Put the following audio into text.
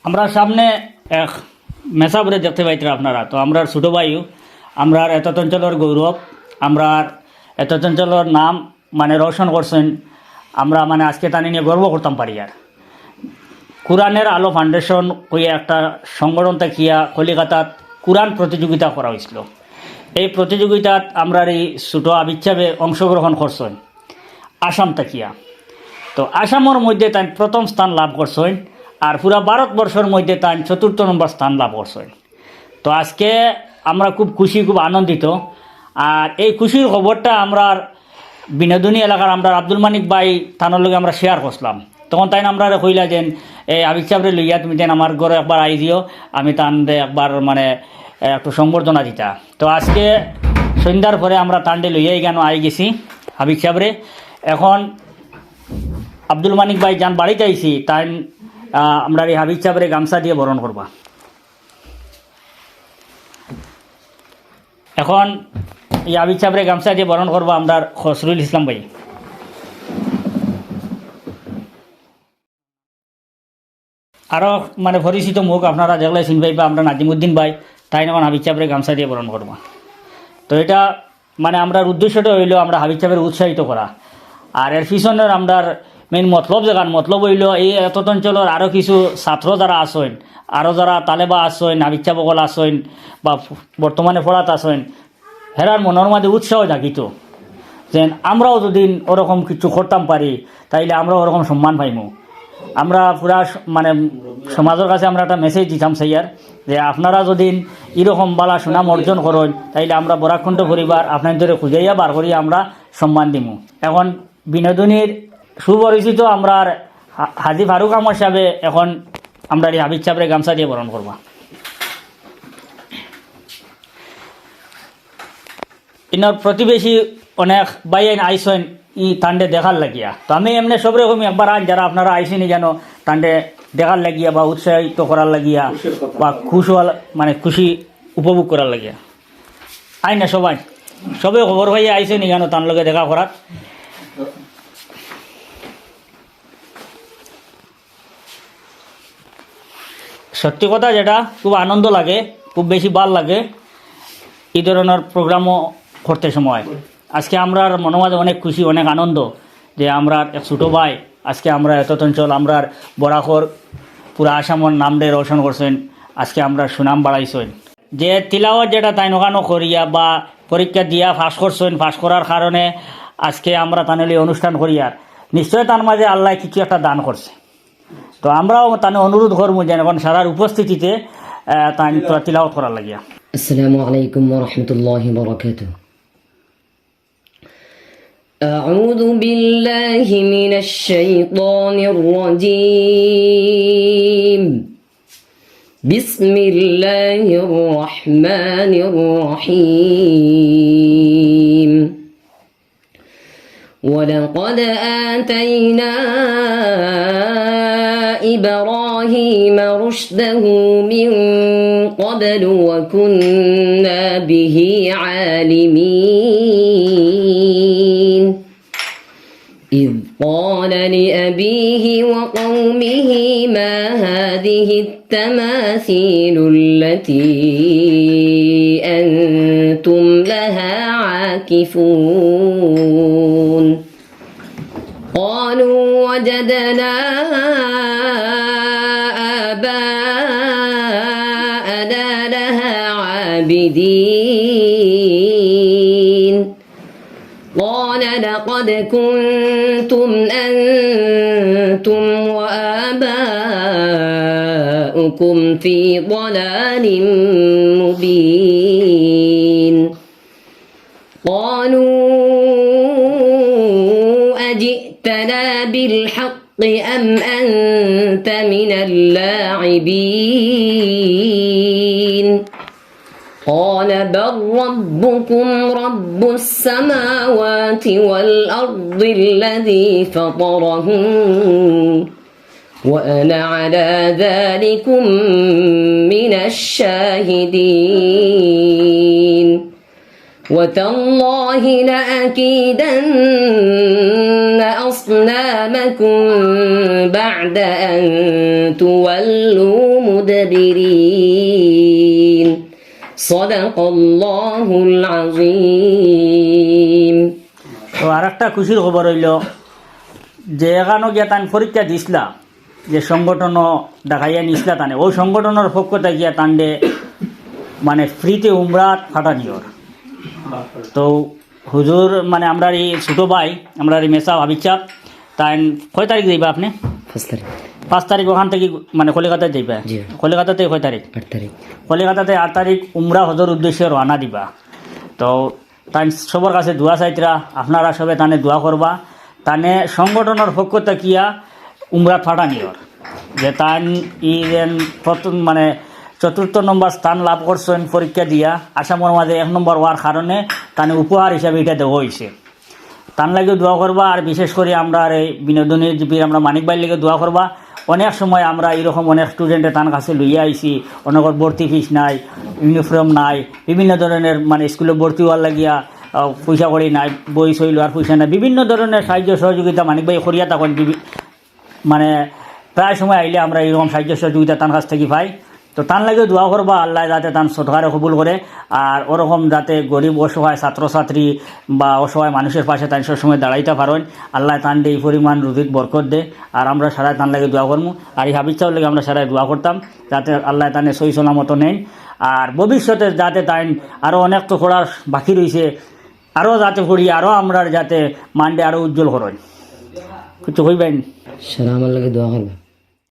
আমরা সামনে এক মেসাবরে দেখতে পাইতেন আপনারা, তো আমরা ছোটো ভাইও, আমরা এত অঞ্চলের গৌরব, আমরা এত অঞ্চলের নাম মানে রোশন করছেন। আমরা মানে আজকে টানি নিয়ে গর্ব করতাম পারি। আর কোরআনের আলো ফাউন্ডেশন হয়ে একটা সংগঠন থাকিয়া কলিকাতাত কোরআন প্রতিযোগিতা করা হয়েছিল। এই প্রতিযোগিতাত আমরা এই ছোটো আবিচ্ছাবে অংশগ্রহণ করছেন আসাম থাকিয়া। তো আসামের মধ্যে তাই প্রথম স্থান লাভ করছেন, আর পুরা ভারতবর্ষের মধ্যে তাই ৪র্থ নম্বর স্থান লাভ করছেন। তো আজকে আমরা খুব খুশি, খুব আনন্দিত। আর এই খুশির খবরটা আমরা বিনোদনী এলাকার আমরা আব্দুল মানিক ভাই তানোর লগে আমরা শেয়ার করছিলাম। তখন তাই আমরা কইলা যে এই আবিদ সাহেবরে লইয়া তুমি যেন আমার ঘরে একবার আই দিও, আমি তান একবার মানে একটু সংবর্ধনা দিতা। তো আজকে সন্ধ্যার পরে আমরা তান্ডে লইয়াই কেন আই গেছি হাবিব সাহেবরে। এখন আব্দুল মানিক ভাই যান বাড়িতে আইছি, তাই আমরা এই হাবিব সাহেবরে গামছা দিয়ে বরণ করবা। এখন এই হাবিব সাহেবরে গামছা দিয়ে বরণ করবা আমরা খসরুল ইসলাম ভাই। আরও মানে পরিচিত মুখ আপনারা যেগুলো চিনবাই বা আমরা নাজিমুদ্দিন ভাই, তাই এখন হাবিব সাহেবরে গামছা দিয়ে বরণ করবা। তো এটা মানে আমরা উদ্দেশ্যটা হইল আমরা হাবিব সাহেবের উৎসাহিত করা। আর এর পিছনের আমরা মেইন মতলব জায়গার মতলব হইল এই এত অঞ্চলের আরও কিছু ছাত্র যারা আসেন, আরও যারা তালেবা আসেন, হাবিব সাহেবকল আসেন বা বর্তমানে পড়াত আসেন, হেরার মনের মাঝে উৎসাহ জাগিত যে আমরাও যদি ওরকম কিছু করতাম পারি তাইলে আমরাও ওরকম সম্মান পাইমু। আমরা পুরা মানে সমাজের কাছে আমরা একটা মেসেজ দিতাম সেইয়ার যে আপনারা যদি এরকম বালা সুনাম অর্জন করেন তাইলে আমরা বরাকণ্ঠ পরিবার আপনাদের খুঁজাইয়া বার করিয়া আমরা সম্মান দিমু। এখন বিনোদনীর সুপরিচিত আমরা হাজি ফারুক আহমদ সাহেবে এখন আমরা এই হাবিব সাহেবরে গামছা দিয়ে বরণ করবা। ইনার প্রতিবেশী অনেক বাইন আইসেন ই তান্ডে দেখার লাগিয়া। তো আমি এমনি সব রকম একবার আজ যারা আপনারা আইসেনি যেন তান্ডে দেখার লাগিয়া বা উৎসাহিত করার লাগিয়া বা খুশ হওয়ার মানে খুশি উপভোগ করার লাগিয়া আই না সবাই সবে খবর ভাইয়া আইসেনি কেন তার লগে দেখা করার। সত্যি কথা যেটা খুব আনন্দ লাগে, খুব বেশি ভাল লাগে এই ধরনের প্রোগ্রামও করতে সময়। আজকে আমরা মনোমাঝে অনেক খুশি, অনেক আনন্দ যে আমরা এক ছোটো ভাই আজকে আমরা এত অঞ্চল আমরা বরাকর পুরা আসামের নাম দিয়ে রোশন করছেন। আজকে আমরা সুনাম বাড়াইছেন যে তিলাওয়াত যেটা তাই নকানো করিয়া বা পরীক্ষা দিয়া ফাঁস করছেন, ফাঁস করার কারণে আজকে আমরা তানলি অনুষ্ঠান করিয়ার নিশ্চয় তার মাঝে আল্লাহ কিছু একটা দান করছে। তো আমরাও তানে অনুরোধ করবো যে এখন সারার উপস্থিতিতে তাই তিলাওয়াত করার লাগিয়া। আসসালামু আলাইকুম ওয়া রাহমাতুল্লাহি ওয়া বারাকাতুহু। أعوذ بالله من الشيطان الرجيم. بسم الله الرحمن الرحيم. ولقد آتينا إبراهيم رشده من قبل وكنا به عالمين. إذ قال لأبيه وقومه ما هذه التماثيل التي أنتم لها عاكفون. قالوا وجدنا آباءنا لها عابدين. قال لقد كنتم أنتم وآباؤكم في ضلال مبين. قالوا أجئتنا بالحق أم أنت من اللاعبين. قال بل ربكم رب السماوات والأرض الذي فطرهن وأنا على ذلكم من الشاهدين. وتالله لأكيدن أصنامكم بعد أن تولوا مدبرين صدق الله العظيم তো আর একটা খুশির খবর হইল যে এখানো গিয়া তান পরীক্ষা দিছিলা যে সংগঠনও দেখাইয়া নিছিলা তানে ওই সংগঠনের পক্ষ থেকে তান্ডে মানে ফ্রিতে উমরাত ফাটানিওর তো হুজুর মানে আমরা এই ছোটো ভাই আমরা এই মেসা ভাবিচ্ছা তাই কয় তারিখ যাইবা আপনি فاستري 5 তারিখ ওখান থেকে মানে কলিকাতায় যাইবা জি। কলিকাতাতে কয় তারিখ 8 তারিখ কলিকাতাতে 8 তারিখ উমরা হজর উদ্দেশ্যে রওনা দিবা তো তাই সবার কাছে দোয়া চাইতরা আপনারা সবে তানে দোয়া করবা তানে সংগঠনের পক্ষ থাকিয়া উমরা ফাটানিওর যে তান প্রথম মানে 4th নম্বর স্থান লাভ করছেন পরীক্ষা দিয়া আসামের মাঝে 1 নম্বর হওয়ার কারণে তানে উপহার হিসাবে এটা দেওয়া হয়েছে তান লাগে দোয়া করবা আর বিশেষ করে আমরা আর এই বিনোদনের যে আমরা মানিক ভাইয়ের লেগে দোয়া করবা অনেক সময় আমরা এরকম অনেক স্টুডেন্টে তার কাছে লইয়া আইছি অনেকের ভর্তি ফিস নাই ইউনিফর্ম নাই বিভিন্ন ধরনের মানে স্কুলে ভর্তি হওয়ার লাগিয়া পয়সা করি নাই বই সই লওয়ার পয়সা নাই বিভিন্ন ধরনের সাহায্য সহযোগিতা মানিক ভাই করিয়া তখন মানে প্রায় সময় আইলে আমরা এরকম সাহায্য সহযোগিতা তার কাছ থেকে পাই তো তার লাগে দোয়া করবা আল্লাহ যাতে তার সদকারে কবুল করে আর ওরকম যাতে গরিব অসহায় ছাত্রছাত্রী বা অসহায় মানুষের পাশে তাই সময় দাঁড়াইতে পারেন আল্লাহ তান এই পরিমাণ রুজিত বরকত দে আর আমরা সারা তান লাগে দোয়া করবো আর এই হাবিচ্ছাও লাগে আমরা সারাই দোয়া করতাম যাতে আল্লাহ তানে সই সলামত নেন আর ভবিষ্যতে যাতে তাই আরও অনেক তো করার বাকি রয়েছে আরও যাতে করি আরও আমরা যাতে মানডে আরও উজ্জ্বল করেন কিছু কইবেন সালাম আল্লাহকে দোয়া করবা